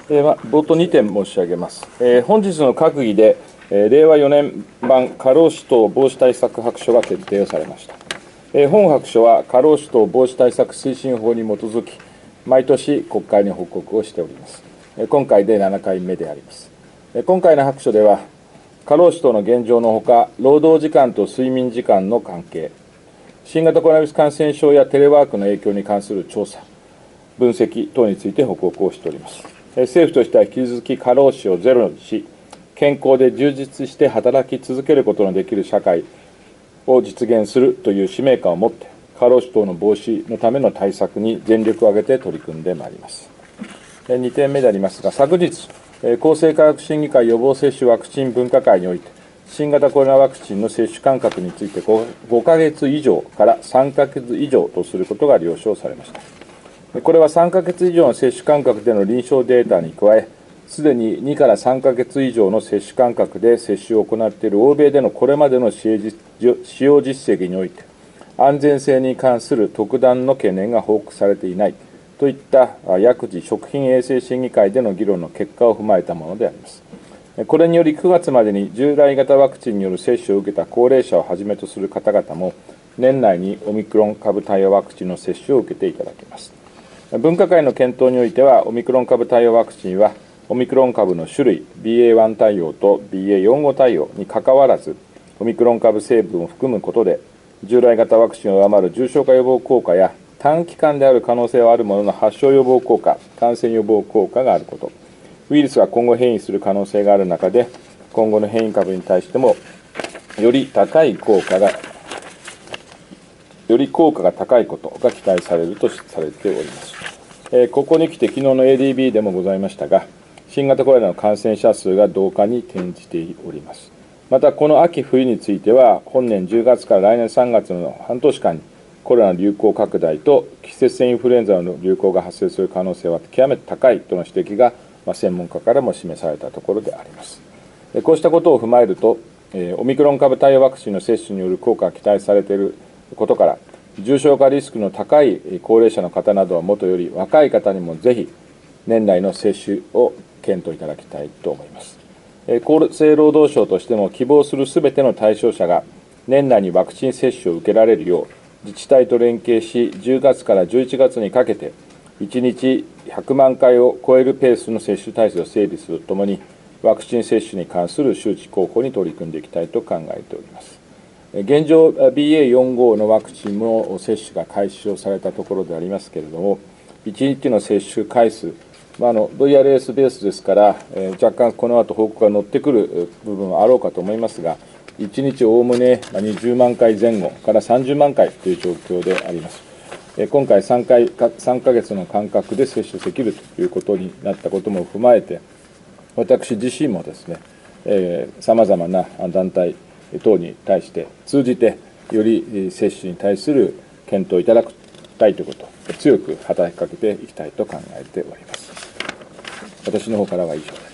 冒頭2点申し上げます。本日の閣議で、令和4年版過労死等防止対策白書が決定をされました。本白書は過労死等防止対策推進法に基づき、毎年国会に報告をしております。今回で7回目であります。今回の白書では、過労死等の現状のほか、労働時間と睡眠時間の関係、新型コロナウイルス感染症やテレワークの影響に関する調査、分析等について報告をしております。政府としては引き続き過労死をゼロにし、健康で充実して働き続けることのできる社会を実現するという使命感を持って、過労死等の防止のための対策に全力を挙げて取り組んでまいります。2点目でありますが、昨日、厚生科学審議会予防接種ワクチン分科会において、新型コロナワクチンの接種間隔について 5ヶ月以上から3ヶ月以上とすることが了承されました。これは3ヶ月以上の接種間隔での臨床データに加え、すでに2から3ヶ月以上の接種間隔で接種を行っている欧米でのこれまでの使用実績において、安全性に関する特段の懸念が報告されていないといった薬事食品衛生審議会での議論の結果を踏まえたものであります。これにより9月までに従来型ワクチンによる接種を受けた高齢者をはじめとする方々も、年内にオミクロン株対応ワクチンの接種を受けていただきます。分科会の検討においては、オミクロン株対応ワクチンは、オミクロン株の種類、BA.1 対応と BA.4.5 対応にかかわらず、オミクロン株成分を含むことで、従来型ワクチンを上回る重症化予防効果や、短期間である可能性はあるものの発症予防効果、感染予防効果があること、ウイルスが今後変異する可能性がある中で、今後の変異株に対しても、より効果が高いことが期待されるとされております。ここにきて、昨日の ADB でもございましたが、新型コロナの感染者数が増加に転じております。また、この秋冬については、本年10月から来年3月の半年間に、コロナ流行拡大と季節性インフルエンザの流行が発生する可能性は極めて高いとの指摘が、専門家からも示されたところであります。こうしたことを踏まえると、オミクロン株対応ワクチンの接種による効果が期待されていることから、重症化リスクの高い高齢者の方などはもとより、若い方にもぜひ年内の接種を検討いただきたいと思います。厚生労働省としても、希望するすべての対象者が年内にワクチン接種を受けられるよう、自治体と連携し、10月から11月にかけて、1日100万回を超えるペースの接種体制を整備するとともに、ワクチン接種に関する周知広報に取り組んでいきたいと考えております。現状、BA.4.5 のワクチンも接種が開始をされたところでありますけれども、1日の接種回数、VRS ベースですから、若干この後報告が乗ってくる部分はあろうかと思いますが、1日おおむね20万回前後から30万回という状況であります。今回3ヶ月の間隔で接種できるということになったことも踏まえて、私自身もですね、さまざまな団体等に対して通じて、より接種に対する検討いただきたいということを強く働きかけていきたいと考えております。私の方からは以上です。